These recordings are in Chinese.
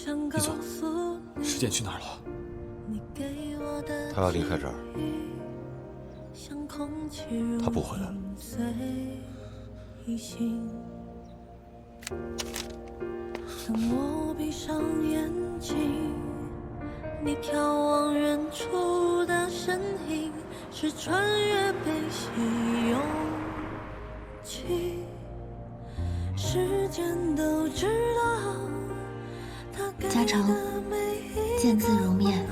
李总，时间去哪儿了？他要离开这儿，他不回来了。当我闭上眼睛，你眺望远处的身影，是穿越悲喜勇气。时间都知道，嘉诚，见字如面，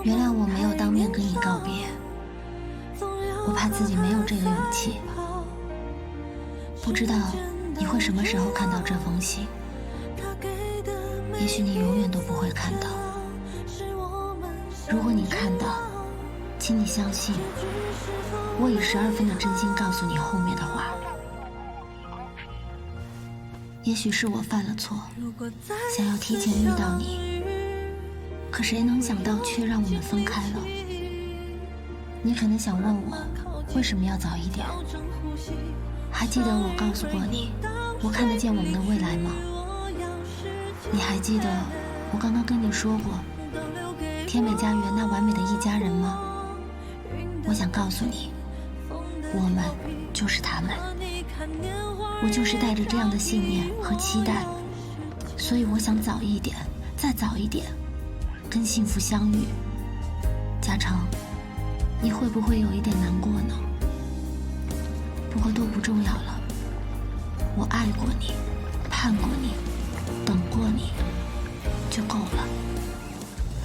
原谅我没有当面跟你告别，我怕自己没有这个勇气。不知道你会什么时候看到这封信，也许你永远都不会看到。如果你看到，请你相信，我以12分的真心告诉你后面的话。也许是我犯了错，想要提前遇到你，可谁能想到却让我们分开了。你可能想问我，为什么要早一点？还记得我告诉过你，我看得见我们的未来吗？你还记得我刚刚跟你说过，天美家园那完美的一家人吗？我想告诉你，我们就是他们。我就是带着这样的信念和期待，所以我想早一点，再早一点，跟幸福相遇。嘉诚，你会不会有一点难过呢？不过都不重要了，我爱过你，盼过你，等过你，就够了。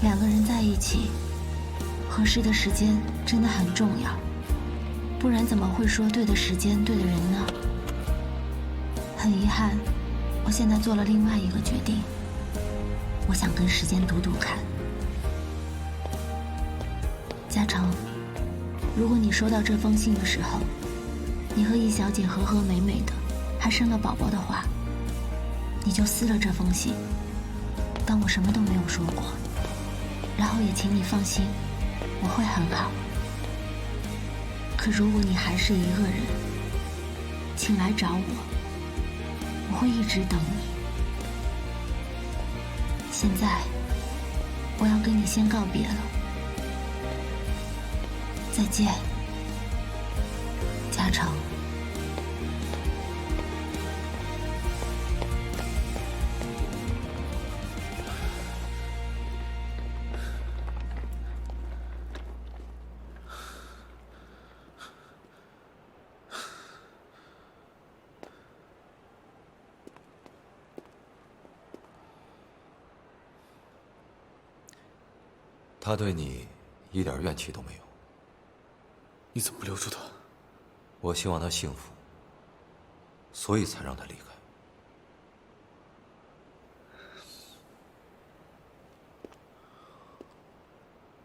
两个人在一起，合适的时间真的很重要，不然怎么会说对的时间，对的人呢？很遗憾，我现在做了另外一个决定，我想跟时间赌赌看。嘉诚，如果你收到这封信的时候，你和易小姐和和美美的，还生了宝宝的话，你就撕了这封信，当我什么都没有说过，然后也请你放心，我会很好。可如果你还是一个人，请来找我，我会一直等你。现在，我要跟你先告别了，再见，嘉诚。他对你一点怨气都没有。你怎么不留住他？我希望他幸福，所以才让他离开。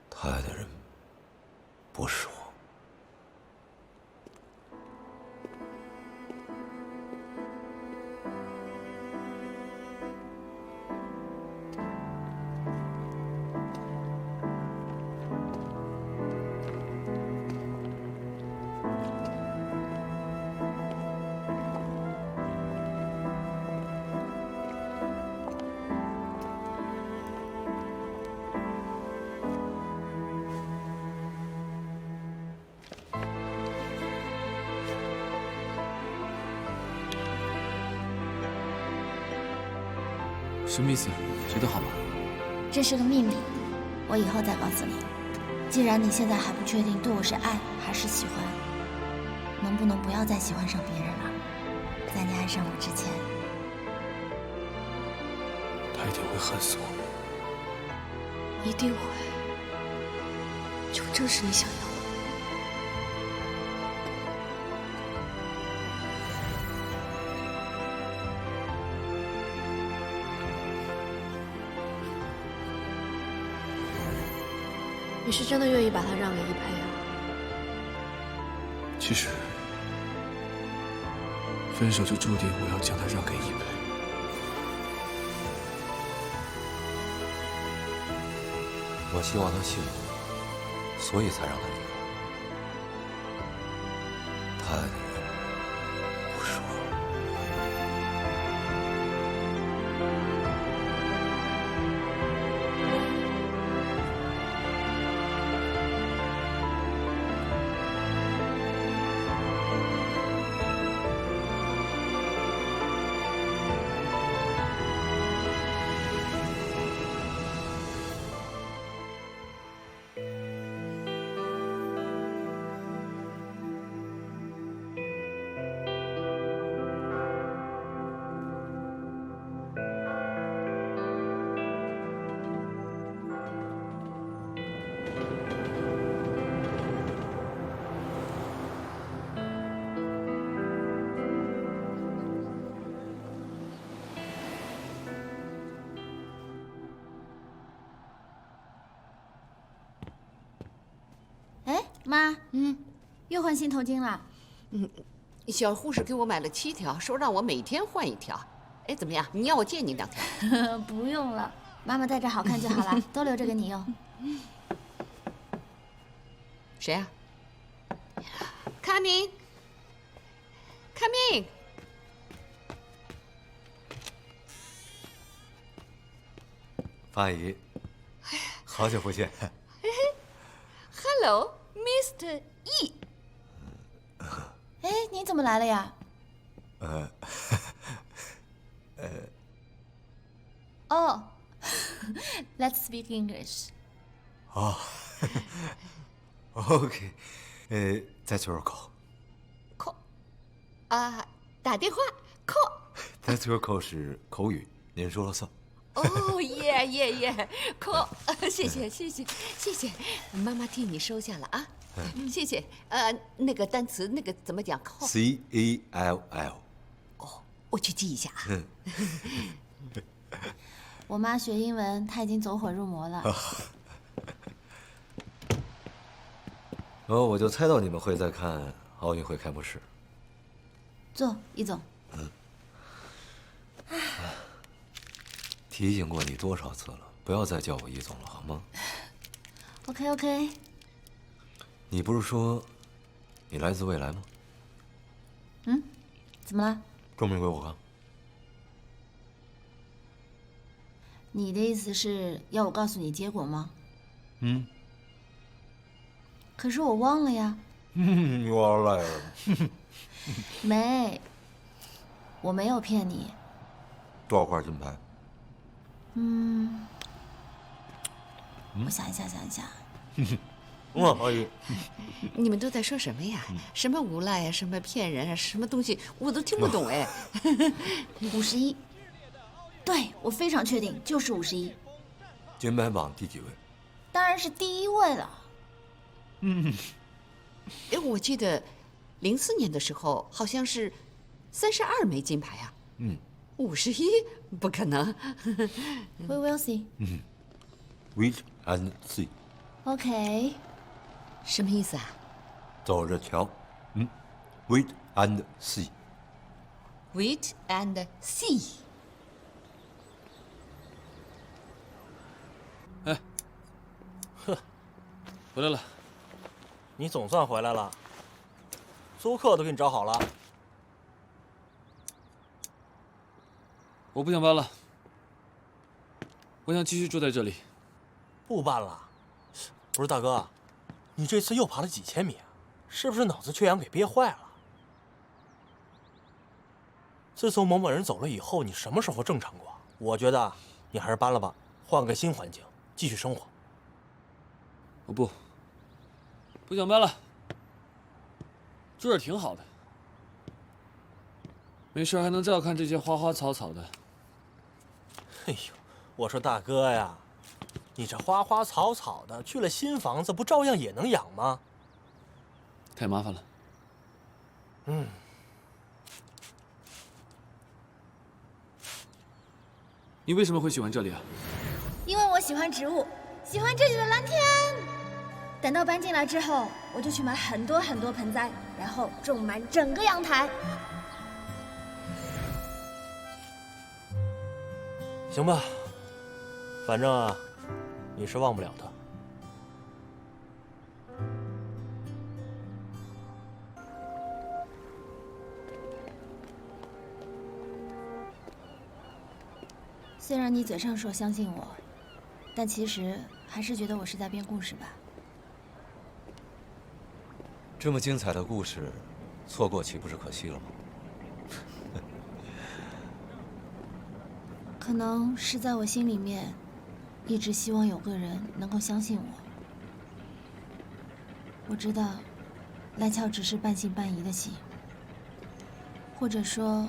他爱的人不是我。什么意思？觉得好吗？这是个秘密，我以后再告诉你。既然你现在还不确定对我是爱还是喜欢，能不能不要再喜欢上别人了？在你爱上我之前。他一定会恨死我。一定会，就正是你想要的。你是真的愿意把他让给一培啊？其实，分手就注定我要将他让给一培。我希望他幸福，所以才让他离开。他爱的人不是我。妈，又换新头巾了。小护士给我买了7条，说让我每天换1条。哎，怎么样？你要我借你2条？不用了，妈妈戴着好看就好了，都留着给你用。谁呀？Coming，范阿姨，好久不见。Hello, Mr. E。哎，你怎么来了呀？哦，Let's speak English。哦，OK，That's your call。call，打电话 call。That's your call 是口语，您说了算。哦耶 call， 谢谢，妈妈替你收下了啊，谢谢。那个单词那个怎么讲 call CALL。哦，我去记一下啊。我妈学英文，她已经走火入魔了。我就猜到你们会在看奥运会开幕式。坐，易总。提醒过你多少次了，不要再叫我易总了，好吗？ OK。你不是说你来自未来吗？怎么了？证明给我看。你的意思是要我告诉你结果吗？可是我忘了呀。我来了。我没有骗你。多少块金牌？我想一下。阿姨，你们都在说什么呀？什么无赖呀，什么骗人啊，什么东西我都听不懂哎。51。对，我非常确定，就是51。金牌榜第几位？当然是第1位了。哎，我记得04年的时候好像是32枚金牌啊。51不可能。We will see。Wait and see。OK。什么意思啊？走着瞧。Wait and see。 Wait and see。哎，回来了。你总算回来了，租客都给你找好了。我不想搬了，我想继续住在这里。不搬了？不是大哥，你这次又爬了几千米，是不是脑子缺氧给憋坏了？自从某某人走了以后，你什么时候正常过？我觉得你还是搬了吧，换个新环境，继续生活。我不想搬了，住这儿挺好的，没事还能照看这些花花草草的。哎呦，我说大哥呀，你这花花草草的去了新房子，不照样也能养吗？太麻烦了。你为什么会喜欢这里啊？因为我喜欢植物，喜欢这里的蓝天。等到搬进来之后，我就去买很多很多盆栽，然后种满整个阳台。行吧，反正啊，你是忘不了他。虽然你嘴上说相信我，但其实还是觉得我是在编故事吧。这么精彩的故事，错过岂不是可惜了吗？可能是在我心里面，一直希望有个人能够相信我。我知道，来俏只是半信半疑的戏，或者说，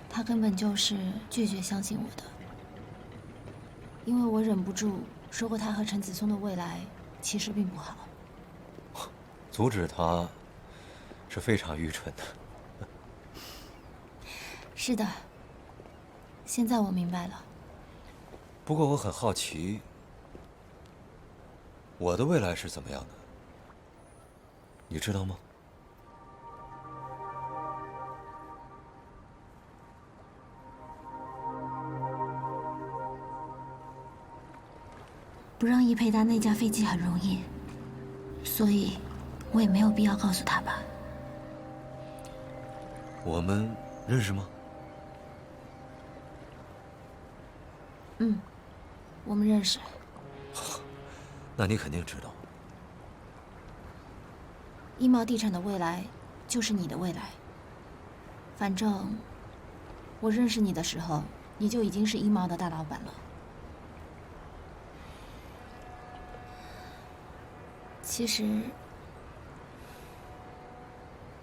他根本就是拒绝相信我的。因为我忍不住说过，他和陈子松的未来其实并不好。阻止他，是非常愚蠢的。是的。现在我明白了。不过我很好奇，我的未来是怎么样的？你知道吗？不让易佩搭那架飞机很容易，所以我也没有必要告诉他吧。我们认识吗？嗯，我们认识。那你肯定知道。一毛地产的未来，就是你的未来。反正，我认识你的时候，你就已经是一毛的大老板了。其实，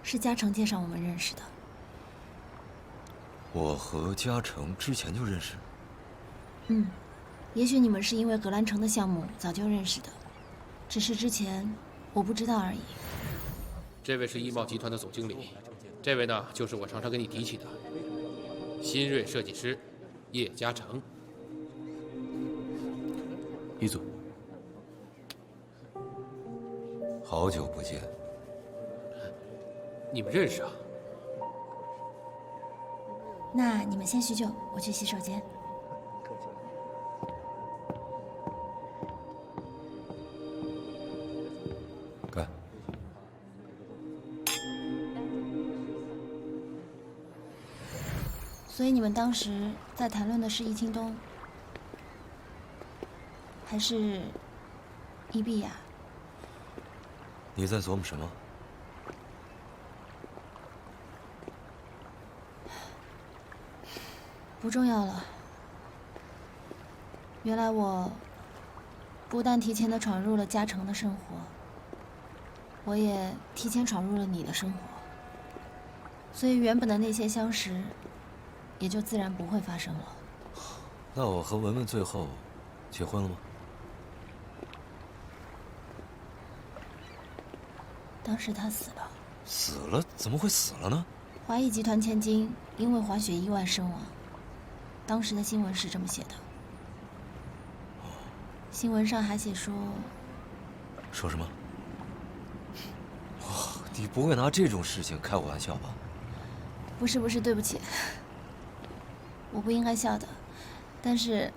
是嘉诚介绍我们认识的。我和嘉诚之前就认识。嗯，也许你们是因为格兰城的项目早就认识的，只是之前我不知道而已。这位是易茂集团的总经理，这位呢就是我常常跟你提起的新锐设计师叶嘉诚。易总，好久不见。你们认识啊？那你们先叙旧，我去洗手间。干。所以你们当时在谈论的是易清东，还是易碧雅？你在琢磨什么？不重要了。原来我不但提前的闯入了嘉诚的生活，我也提前闯入了你的生活，所以原本的那些相识，也就自然不会发生了。那我和文文最后结婚了吗？当时他死了。死了？怎么会死了呢？华谊集团千金因为滑雪意外身亡，当时的新闻是这么写的。新闻上还写说，说什么？你不会拿这种事情开我玩笑吧？不是，对不起，我不应该笑的。但是，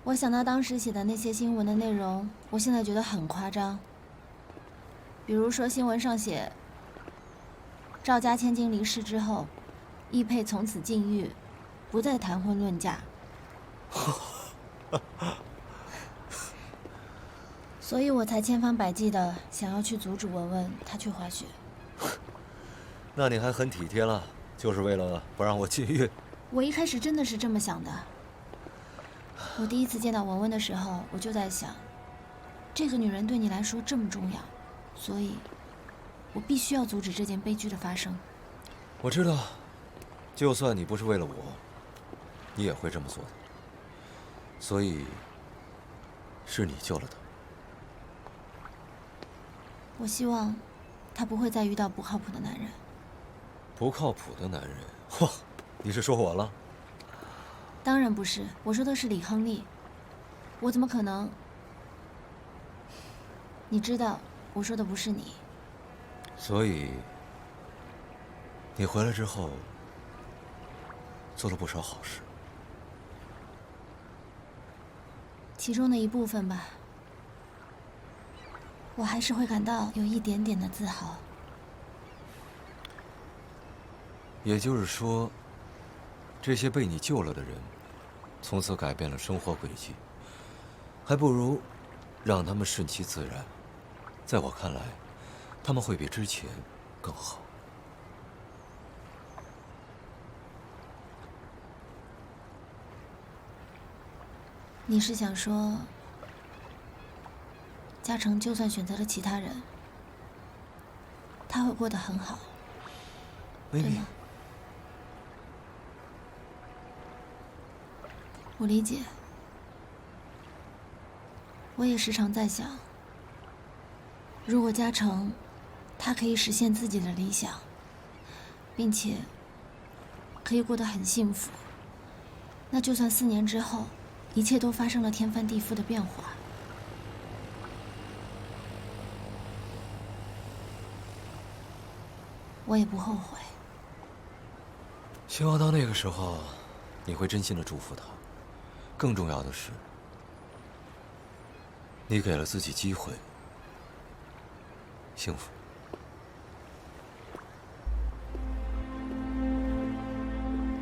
我想到当时写的那些新闻的内容，我现在觉得很夸张。比如说新闻上写，赵家千金离世之后，易佩从此禁欲，不再谈婚论嫁。所以我才千方百计的想要去阻止文文她去滑雪。那你还很体贴了，就是为了不让我禁欲。我一开始真的是这么想的。我第一次见到文文的时候，我就在想，这个女人对你来说这么重要，所以，我必须要阻止这件悲剧的发生。我知道，就算你不是为了我，你也会这么做的。所以，是你救了她。我希望，她不会再遇到不靠谱的男人。不靠谱的男人？嚯，你是说我了？当然不是，我说的是李亨利。我怎么可能？你知道，我说的不是你。所以，你回来之后做了不少好事，其中的一部分吧。我还是会感到有一点点的自豪。也就是说，这些被你救了的人，从此改变了生活轨迹，还不如让他们顺其自然。在我看来，他们会比之前更好。你是想说，嘉诚就算选择了其他人，他会过得很好，对吗？我理解。我也时常在想，如果嘉诚他可以实现自己的理想，并且可以过得很幸福，那就算4年之后一切都发生了天翻地覆的变化，我也不后悔。希望到那个时候，你会真心的祝福他。更重要的是，你给了自己机会，幸福。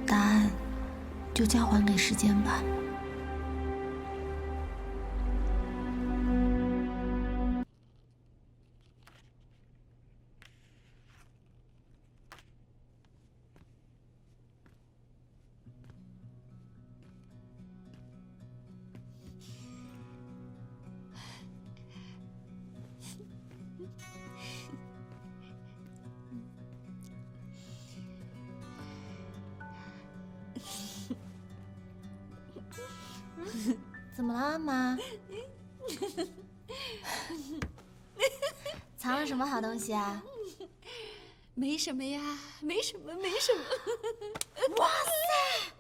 答案就交还给时间吧。怎么了，妈？藏了什么好东西啊？没什么呀，没什么，没什么。哇塞！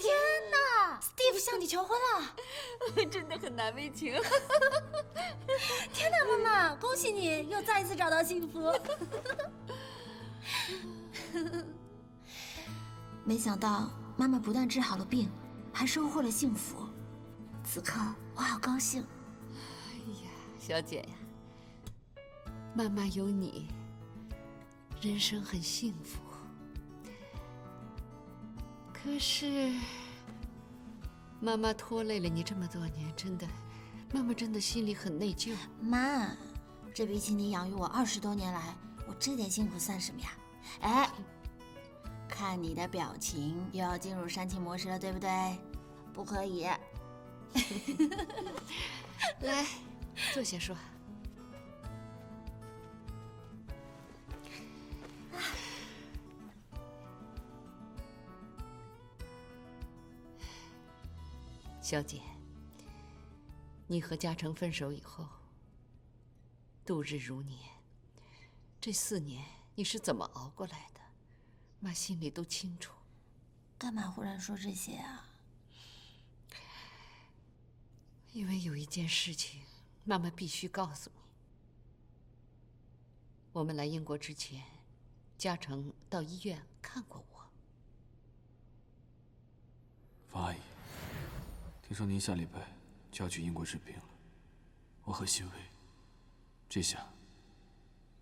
天哪 ，Steve 向你求婚了！真的很难为情。天哪，妈妈，恭喜你又再一次找到幸福。没想到妈妈不但治好了病，还收获了幸福。此刻我好高兴。哎呀，小姐呀，妈妈有你，人生很幸福。可是，妈妈拖累了你这么多年，真的，妈妈真的心里很内疚。妈，这比起你养育我20多年来，我这点幸福算什么呀？哎，看你的表情，又要进入煽情模式了，对不对？不可以。来，坐下说。小姐，你和嘉诚分手以后，度日如年，这4年你是怎么熬过来的？妈心里都清楚。干嘛忽然说这些啊？因为有一件事情，妈妈必须告诉你。我们来英国之前，嘉诚到医院看过我。方阿姨，听说您下礼拜就要去英国治病了，我很欣慰。这下，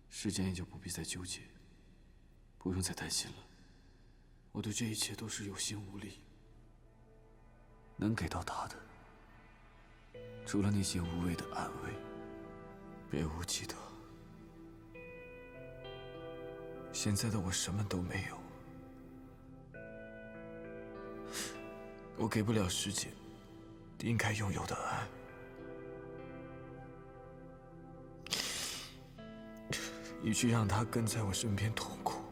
时间也就不必再纠结，不用再担心了。我对这一切都是有心无力，能给到他的，除了那些无谓的安慰，别无其他。现在的我什么都没有，我给不了师姐应该拥有的爱。与其让她跟在我身边痛苦，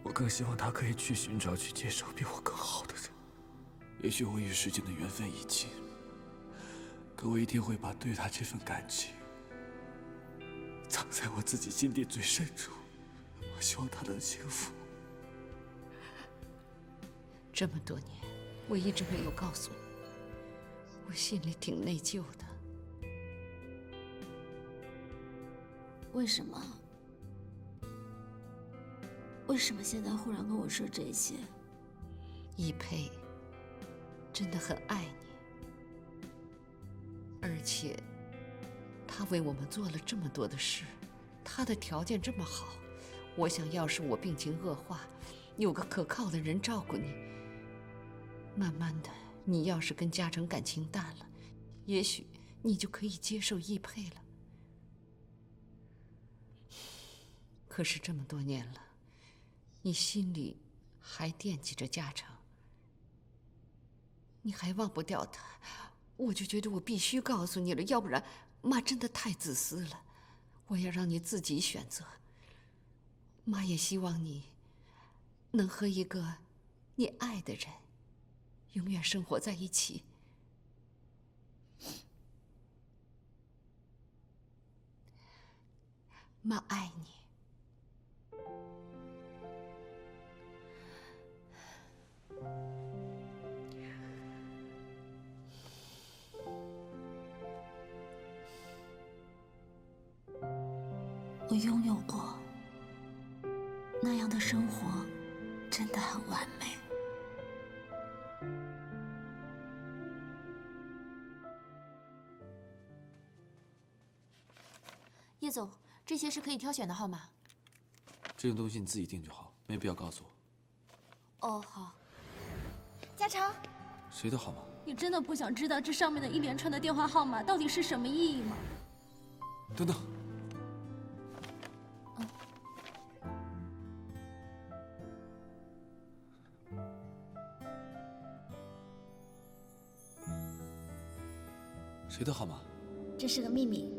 我更希望她可以去寻找、去接受比我更好的人。也许我与师姐的缘分已尽，可我一定会把对她这份感情藏在我自己心底最深处。我希望她能幸福。这么多年，我一直没有告诉你，我心里挺内疚的。为什么？为什么现在忽然跟我说这些？一佩真的很爱你，而且他为我们做了这么多的事，他的条件这么好，我想要是我病情恶化，有个可靠的人照顾你，慢慢的，你要是跟嘉诚感情淡了，也许你就可以接受易佩了。可是这么多年了，你心里还惦记着嘉诚，你还忘不掉他，我就觉得我必须告诉你了，要不然妈真的太自私了。我要让你自己选择。妈也希望你能和一个你爱的人永远生活在一起。妈爱你。我拥有过，那样的生活真的很完美。叶总，这些是可以挑选的号码。这种东西你自己定就好，没必要告诉我。哦，好。家常，谁的号码？你真的不想知道这上面的一连串的电话号码到底是什么意义吗？等等。谁的号码？这是个秘密，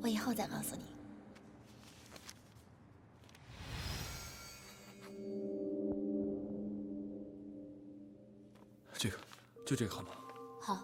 我以后再告诉你。这个，就这个号码。好。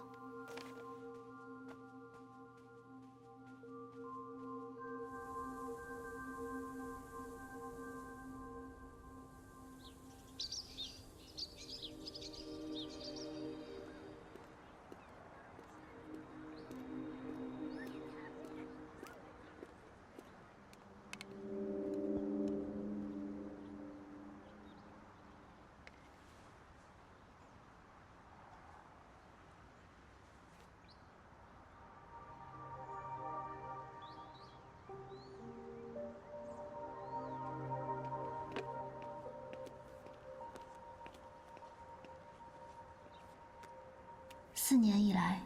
4年以来，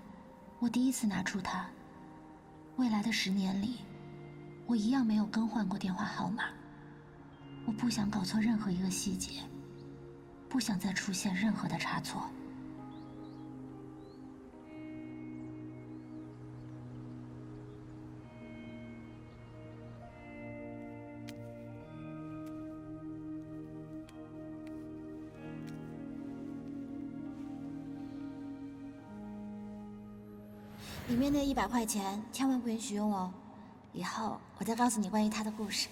我第一次拿出它。未来的10年里，我一样没有更换过电话号码。我不想搞错任何一个细节，不想再出现任何的差错。里面那100块钱千万不允许用哦，以后我再告诉你关于他的故事。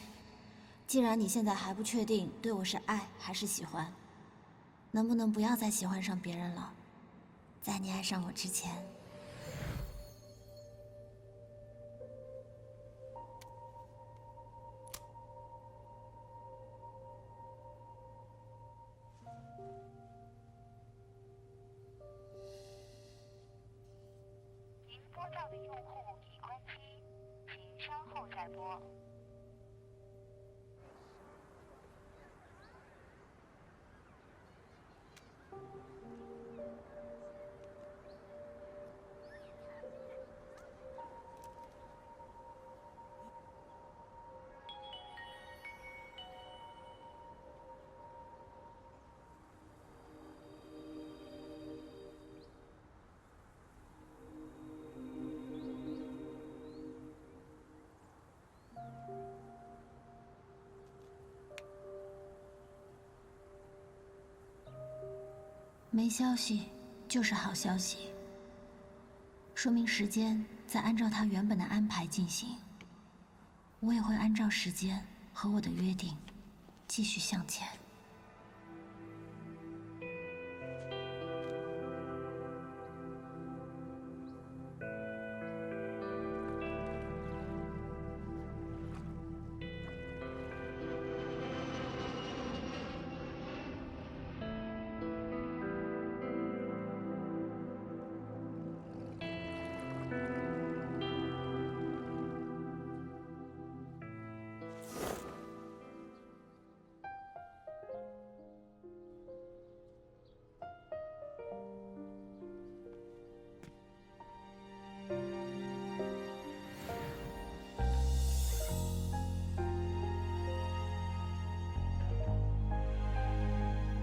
既然你现在还不确定对我是爱还是喜欢，能不能不要再喜欢上别人了？在你爱上我之前。拨叫的用户已关机，请稍后再拨。没消息就是好消息，说明时间在按照它原本的安排进行。我也会按照时间和我的约定，继续向前。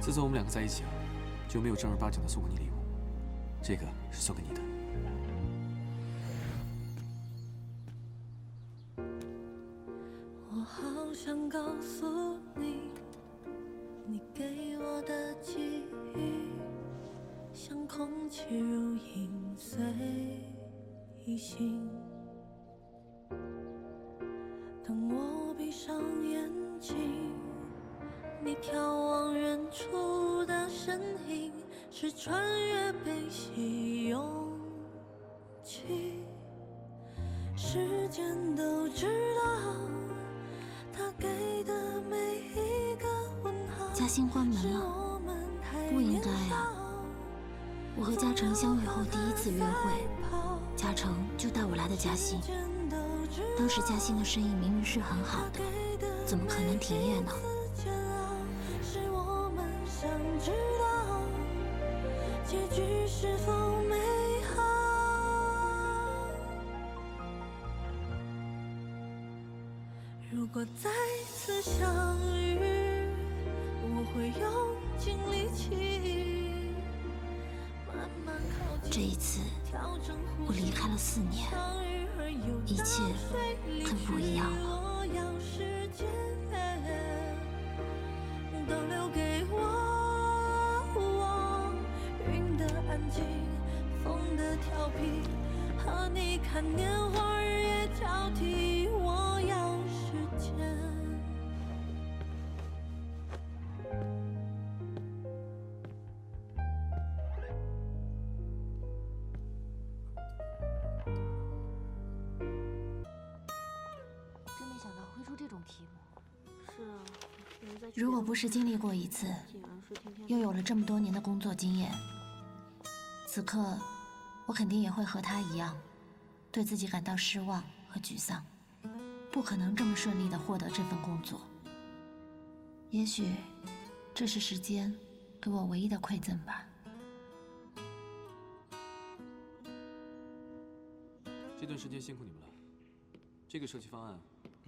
自从我们2个在一起了，就没有正儿八经的送过你礼物，这个是送给你的。我好想告诉你，你给我的记忆，像空气如影随形。当我闭上眼睛，你眺望远处的身影，是穿越悲喜勇气。时间都知道，嘉兴关门了，不应该啊！我和嘉诚相遇后第一次约会，嘉诚就带我来的嘉兴。当时嘉兴的生意明明是很好的，怎么可能停业呢？结局是否美好？如果再次相遇，我会用尽力气慢慢靠近。这一次，我离开了4年，一切很不一样了。都留给我，云的安静，风的调皮，和你看年华，日夜交替。我要时间。真没想到会出这种题目。是啊。如果不是经历过一次，又有了这么多年的工作经验，此刻我肯定也会和他一样，对自己感到失望和沮丧，不可能这么顺利地获得这份工作。也许这是时间给我唯一的馈赠吧。这段时间辛苦你们了，这个设计方案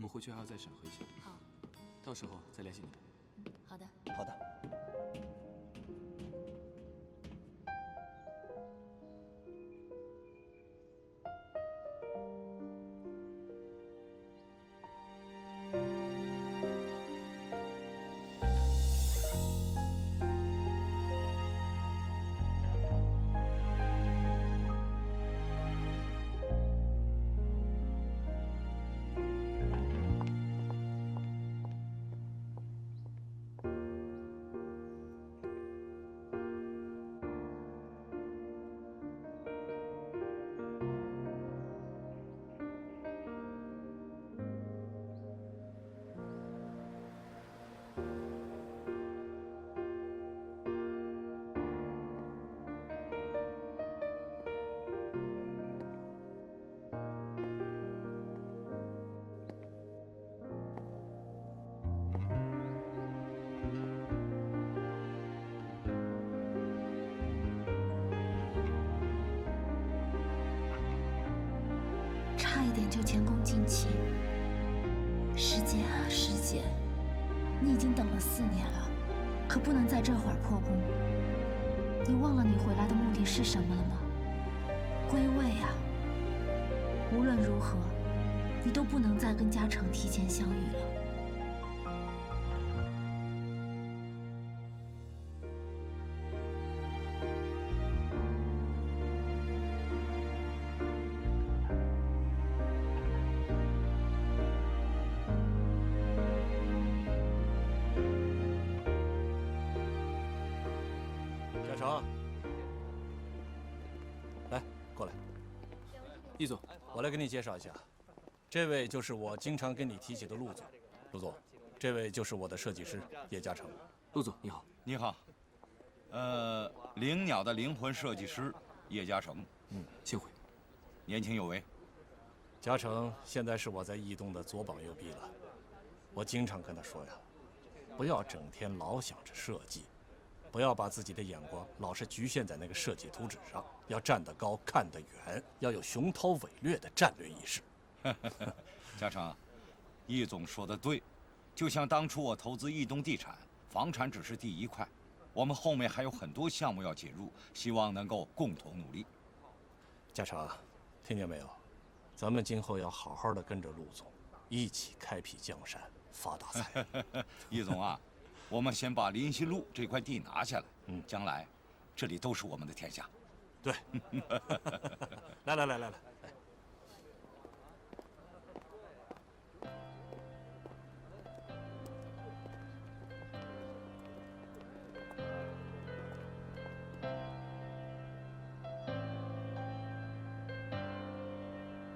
我回去还要再审核一下。好。到时候再联系你。好的。好的。差一点就前功尽弃。师姐啊，师姐，你已经等了4年了，可不能在这会儿破功。你忘了你回来的目的是什么了吗？归位啊！无论如何，你都不能再跟嘉诚提前相遇了。小程，来，过来。易总，我来给你介绍一下，这位就是我经常跟你提起的陆总。陆总，这位就是我的设计师叶嘉诚。陆总，你好。你好。灵鸟的灵魂设计师叶嘉诚。幸会。年轻有为。嘉诚现在是我在异动的左膀右臂了。我经常跟他说呀，不要整天老想着设计。不要把自己的眼光老是局限在那个设计图纸上，要站得高，看得远，要有雄韬伟略的战略意识。嘉诚，易总说的对，就像当初我投资易东地产，房产只是第一块，我们后面还有很多项目要进入，希望能够共同努力。嘉诚，听见没有？咱们今后要好好的跟着陆总，一起开辟江山，发大财。易总啊。我们先把林西路这块地拿下来，将来，这里都是我们的天下。对，来。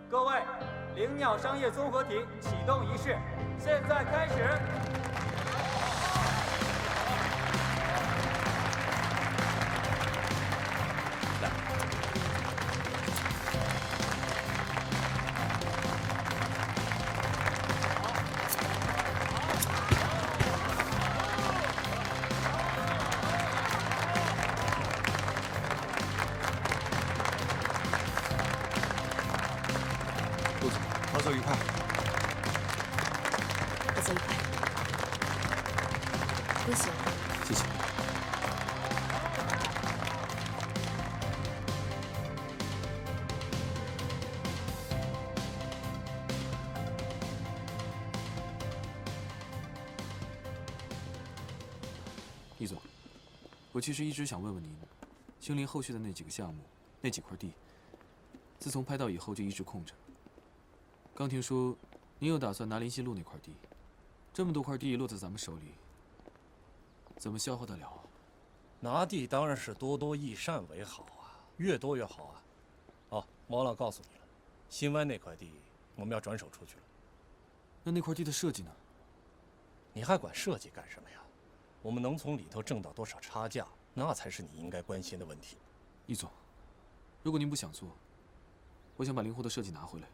各位，灵鸟商业综合体启动仪式现在开始。合作愉快。合作愉快。恭喜。谢谢。易总，我其实一直想问问您，青林后续的那几个项目，那几块地，自从拍到以后就一直空着。刚听说，您又打算拿林西路那块地，这么多块地落在咱们手里，怎么消化得了啊？拿地当然是多多益善为好啊，越多越好啊。哦，忘了告诉你了，新湾那块地我们要转手出去了。那块地的设计呢？你还管设计干什么呀？我们能从里头挣到多少差价，那才是你应该关心的问题。易总，如果您不想做，我想把灵湖的设计拿回来。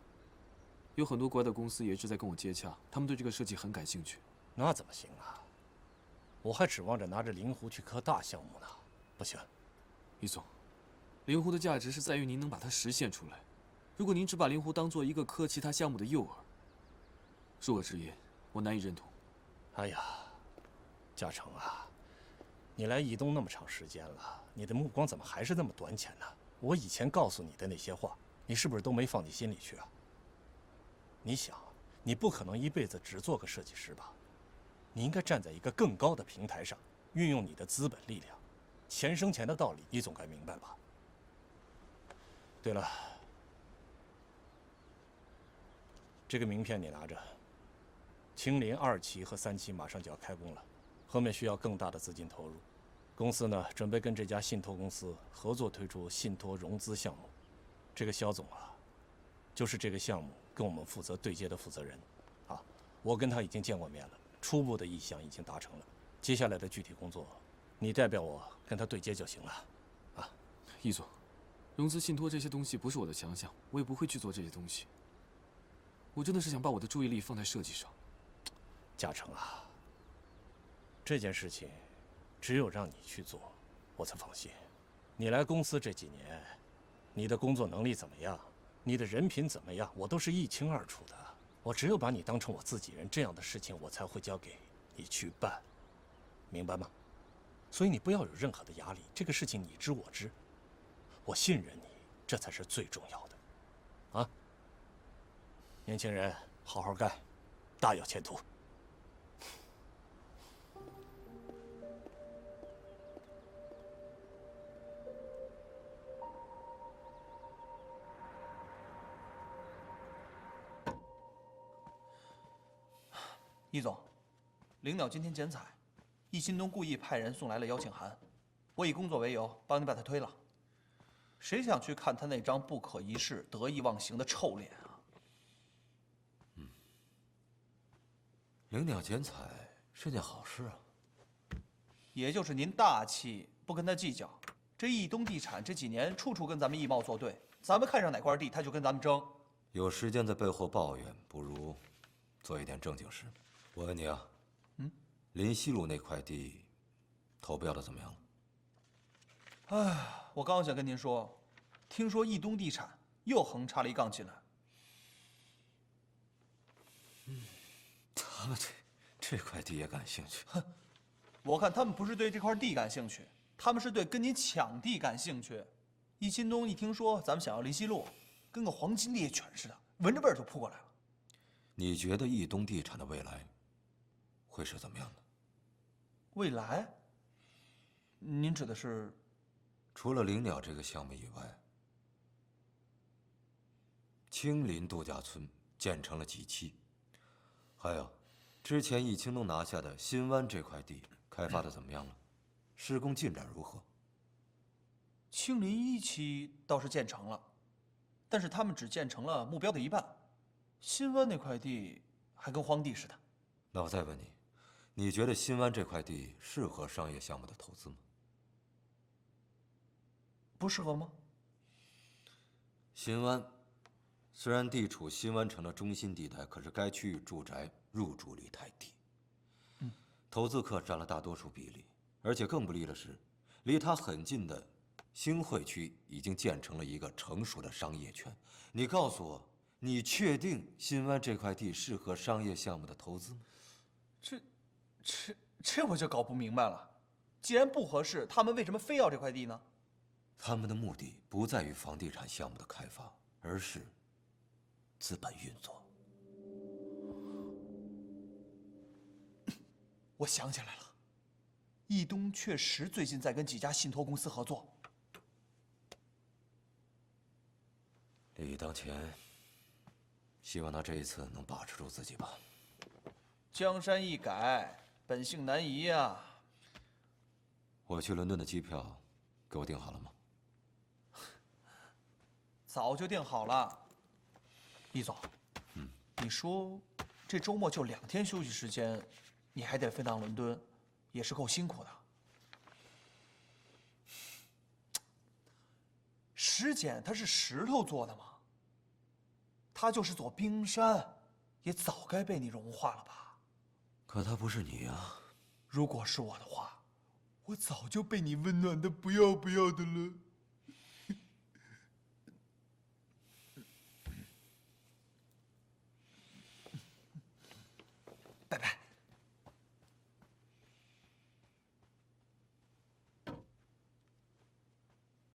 有很多国外的公司也一直在跟我接洽，他们对这个设计很感兴趣。那怎么行啊？我还指望着拿着灵湖去磕大项目呢，不行。易总，灵湖的价值是在于您能把它实现出来。如果您只把灵湖当做一个磕其他项目的诱饵，恕我直言，我难以认同。哎呀，嘉诚啊，你来义东那么长时间了，你的目光怎么还是那么短浅呢？我以前告诉你的那些话，你是不是都没放进心里去啊？你想，你不可能一辈子只做个设计师吧？你应该站在一个更高的平台上，运用你的资本力量。钱生钱的道理，你总该明白吧？对了，这个名片你拿着。青林2期和3期马上就要开工了，后面需要更大的资金投入。公司呢，准备跟这家信托公司合作推出信托融资项目。这个肖总啊，就是这个项目跟我们负责对接的负责人，啊，我跟他已经见过面了，初步的意向已经达成了。接下来的具体工作，你代表我跟他对接就行了，啊。易总，融资信托这些东西不是我的强项，我也不会去做这些东西。我真的是想把我的注意力放在设计上。嘉诚啊，这件事情只有让你去做，我才放心。你来公司这几年，你的工作能力怎么样？你的人品怎么样？我都是一清二楚的。我只有把你当成我自己人，这样的事情我才会交给你去办，明白吗？所以你不要有任何的压力，这个事情你知我知，我信任你，这才是最重要的。啊，年轻人，好好干，大有前途。易总，灵鸟今天剪彩，易新东故意派人送来了邀请函，我以工作为由帮你把他推了。谁想去看他那张不可一世、得意忘形的臭脸啊？灵鸟剪彩是件好事啊。也就是您大气，不跟他计较。这易东地产这几年处处跟咱们易贸作对，咱们看上哪块地，他就跟咱们争。有时间在背后抱怨，不如做一点正经事。我问你啊，林西路那块地投标的怎么样了？哎，我刚想跟您说，听说易东地产又横插了一杠进来。他们对这块地也感兴趣？哼，我看他们不是对这块地感兴趣，他们是对跟您抢地感兴趣。易新东一听说咱们想要林西路，跟个黄金猎犬似的，闻着味儿就扑过来了。你觉得易东地产的未来会是怎么样的？未来？您指的是？除了灵鸟这个项目以外，青林度假村建成了几期？还有，之前易青东拿下的新湾这块地开发的怎么样了？施工进展如何？青林1期倒是建成了，但是他们只建成了目标的一半。新湾那块地还跟荒地似的。那我再问你，你觉得新湾这块地适合商业项目的投资吗？不适合吗？新湾虽然地处新湾城的中心地带，可是该区域住宅入住率太低，投资客占了大多数比例，而且更不利的是，离它很近的新会区已经建成了一个成熟的商业圈。你告诉我，你确定新湾这块地适合商业项目的投资吗？这我就搞不明白了。既然不合适，他们为什么非要这块地呢？他们的目的不在于房地产项目的开发，而是资本运作。我想起来了，易东确实最近在跟几家信托公司合作。利益当前，希望他这一次能把持住自己吧。江山易改，本性难移啊。我去伦敦的机票，给我订好了吗？早就订好了。易总，你说这周末就2天休息时间，你还得飞到伦敦，也是够辛苦的。石简它是石头做的吗？它就是座冰山，也早该被你融化了吧？可他不是你啊。如果是我的话，我早就被你温暖的不要不要的了。